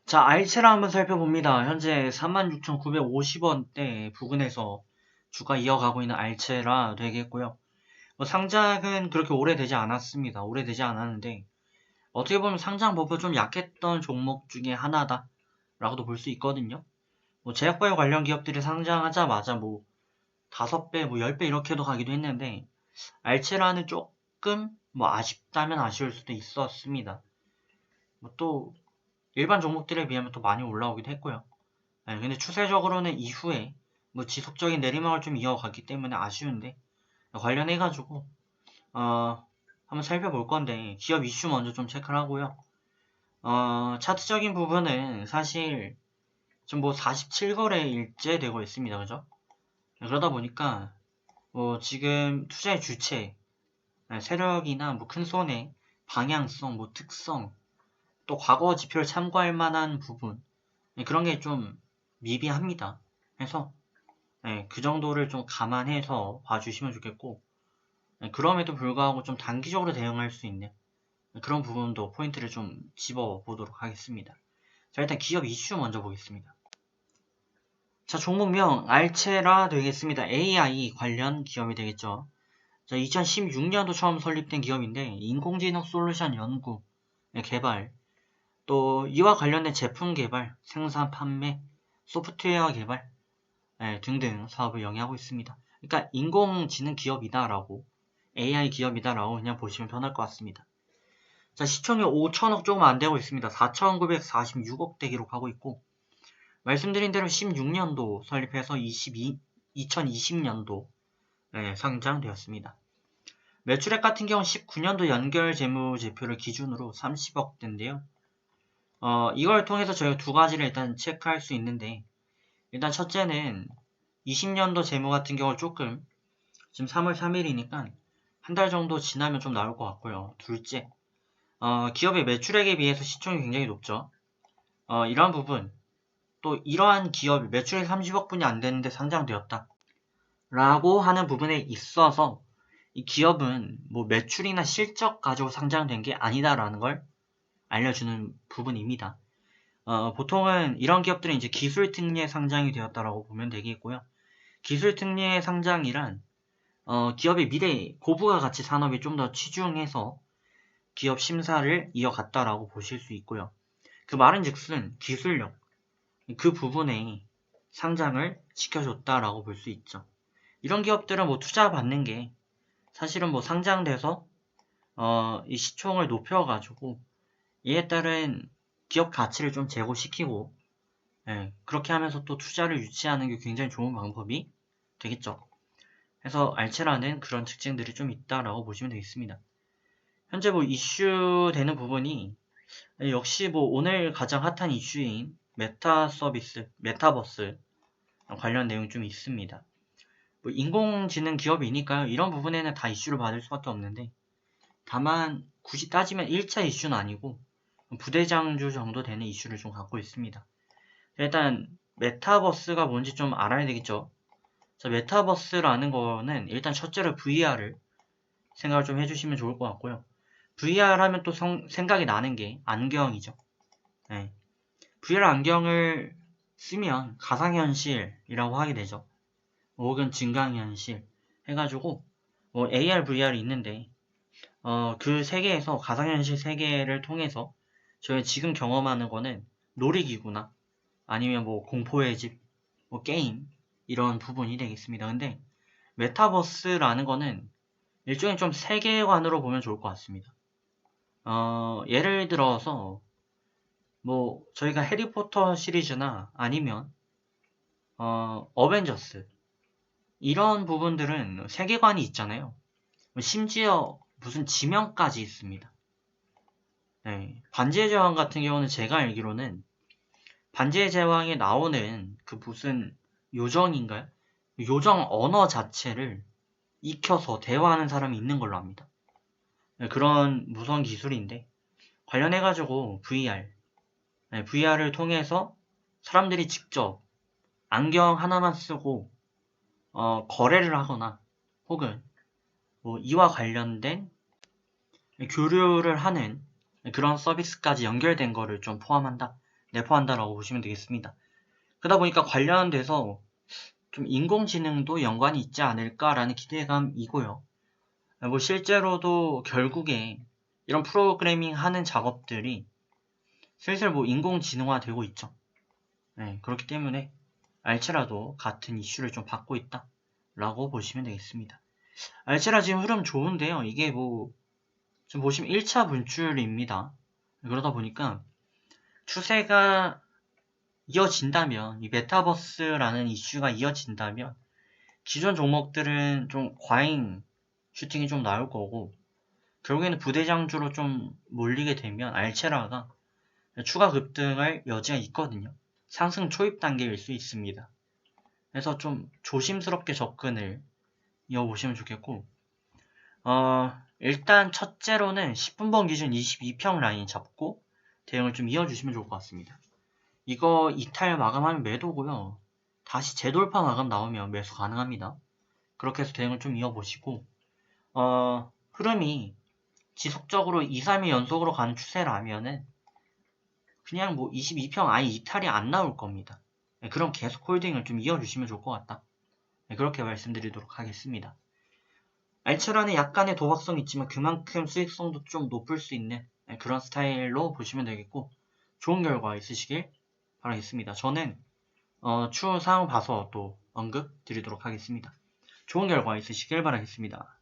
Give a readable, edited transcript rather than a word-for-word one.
자, 알체를 한번 살펴봅니다. 현재 46,950원대 부근에서 주가 이어가고 있는 알체라 되겠고요. 상장은 그렇게 오래되지 않았습니다. 오래되지 않았는데 어떻게 보면 상장 버프 좀 약했던 종목 중에 하나다 라고도 볼 수 있거든요. 제약바이오 관련 기업들이 상장하자마자 5배, 10배 이렇게도 가기도 했는데 알체라는 조금 아쉽다면 아쉬울 수도 있었습니다. 또 일반 종목들에 비하면 또 많이 올라오기도 했고요. 근데 추세적으로는 이후에 지속적인 내리막을 좀 이어갔기 때문에 아쉬운데 관련해가지고 한번 살펴볼 건데 기업 이슈 먼저 좀 체크를 하고요. 차트적인 부분은 사실 좀 47거래일째 되고 있습니다. 그죠? 그러다 보니까 지금 투자의 주체, 세력이나 큰 손해, 방향성, 특성, 또 과거 지표를 참고할 만한 부분 그런 게 좀 미비합니다. 그래서 그 정도를 좀 감안해서 봐주시면 좋겠고 그럼에도 불구하고 좀 단기적으로 대응할 수 있는 그런 부분도 포인트를 좀 집어보도록 하겠습니다. 자, 일단 기업 이슈 먼저 보겠습니다. 자, 종목명 알체라 되겠습니다. AI 관련 기업이 되겠죠. 자, 2016년도 처음 설립된 기업인데 인공지능 솔루션 연구, 개발, 또 이와 관련된 제품 개발, 생산, 판매, 소프트웨어 개발 등등 사업을 영위하고 있습니다. 그러니까 인공지능 기업이다라고 AI 기업이다라고 그냥 보시면 편할 것 같습니다. 자, 시총이 5천억 조금 안 되고 있습니다. 4,946억대 기록하고 있고 말씀드린 대로 16년도 설립해서 2020년도 상장되었습니다. 매출액 같은 경우는 19년도 연결 재무제표를 기준으로 30억대인데요. 이걸 통해서 저희가 두 가지를 일단 체크할 수 있는데 일단 첫째는 20년도 재무 같은 경우 조금 지금 3월 3일이니까 한 달 정도 지나면 좀 나올 것 같고요. 둘째, 기업의 매출액에 비해서 시총이 굉장히 높죠. 이러한 부분, 또 이러한 기업이 매출액 30억분이 안 되는데 상장되었다. 라고 하는 부분에 있어서 이 기업은 매출이나 실적 가지고 상장된 게 아니다라는 걸 알려주는 부분입니다. 보통은 이런 기업들은 이제 기술 특례 상장이 되었다라고 보면 되겠고요. 기술 특례 상장이란 기업의 미래 고부가 가치 산업에 좀 더 치중해서 기업 심사를 이어갔다라고 보실 수 있고요. 그 말은즉슨 기술력 그 부분에 상장을 시켜줬다라고 볼 수 있죠. 이런 기업들은 투자 받는 게 사실은 상장돼서 이 시총을 높여가지고 이에 따른 기업 가치를 좀 제고시키고 그렇게 하면서 또 투자를 유치하는 게 굉장히 좋은 방법이 되겠죠. 그래서 알체라는 그런 특징들이 좀 있다라고 보시면 되겠습니다. 현재 이슈되는 부분이 역시 오늘 가장 핫한 이슈인 메타 서비스, 메타버스 관련 내용이 좀 있습니다. 인공지능 기업이니까요. 이런 부분에는 다 이슈를 받을 수밖에 없는데 다만 굳이 따지면 1차 이슈는 아니고 부대장주 정도 되는 이슈를 좀 갖고 있습니다. 일단 메타버스가 뭔지 좀 알아야 되겠죠. 자, 메타버스라는 거는 일단 첫째로 VR을 생각을 좀 해주시면 좋을 것 같고요. VR 하면 또 생각이 나는 게 안경이죠. 네. VR 안경을 쓰면 가상현실이라고 하게 되죠. 혹은 증강현실 해가지고 AR, VR이 있는데 그 세계에서 가상현실 세계를 통해서 저희가 지금 경험하는 거는 놀이기구나 아니면 공포의 집, 게임 이런 부분이 되겠습니다. 근데 메타버스라는 거는 일종의 좀 세계관으로 보면 좋을 것 같습니다. 예를 들어서 저희가 해리포터 시리즈나 아니면 어벤져스 이런 부분들은 세계관이 있잖아요. 심지어 무슨 지명까지 있습니다. 네, 반지의 제왕 같은 경우는 제가 알기로는 반지의 제왕에 나오는 그 무슨 요정인가요? 요정 언어 자체를 익혀서 대화하는 사람이 있는 걸로 압니다. 네, 그런 무서운 기술인데 관련해가지고 VR, VR을 통해서 사람들이 직접 안경 하나만 쓰고 거래를 하거나 혹은 이와 관련된 교류를 하는 그런 서비스까지 연결된 거를 좀 포함한다. 내포한다라고 보시면 되겠습니다. 그러다 보니까 관련돼서 좀 인공지능도 연관이 있지 않을까라는 기대감이고요. 뭐 실제로도 결국에 이런 프로그래밍 하는 작업들이 슬슬 뭐 인공지능화 되고 있죠. 네, 그렇기 때문에 알체라도 같은 이슈를 좀 받고 있다 라고 보시면 되겠습니다. 알체라 지금 흐름 좋은데요. 이게 뭐 지금 보시면 1차 분출입니다. 그러다 보니까 추세가 이어진다면, 이 메타버스라는 이슈가 이어진다면 기존 종목들은 좀 과잉 슈팅이 좀 나올 거고, 결국에는 부대장주로 좀 몰리게 되면 알체라가 추가 급등할 여지가 있거든요. 상승 초입 단계일 수 있습니다. 그래서 좀 조심스럽게 접근을 이어보시면 좋겠고, 일단 첫째로는 10분봉 기준 22평 라인 잡고 대응을 좀 이어주시면 좋을 것 같습니다. 이거 이탈 마감하면 매도고요. 다시 재돌파 마감 나오면 매수 가능합니다. 그렇게 해서 대응을 좀 이어보시고, 흐름이 지속적으로 2, 3일 연속으로 가는 추세라면은 그냥 뭐 22평 아예 이탈이 안 나올 겁니다. 네, 그럼 계속 홀딩을 좀 이어주시면 좋을 것 같다. 네, 그렇게 말씀드리도록 하겠습니다. 알츠라는 약간의 도박성이 있지만 그만큼 수익성도 좀 높을 수 있는 그런 스타일로 보시면 되겠고, 좋은 결과 있으시길 바라겠습니다. 저는 추후 사항 봐서 또 언급 드리도록 하겠습니다. 좋은 결과 있으시길 바라겠습니다.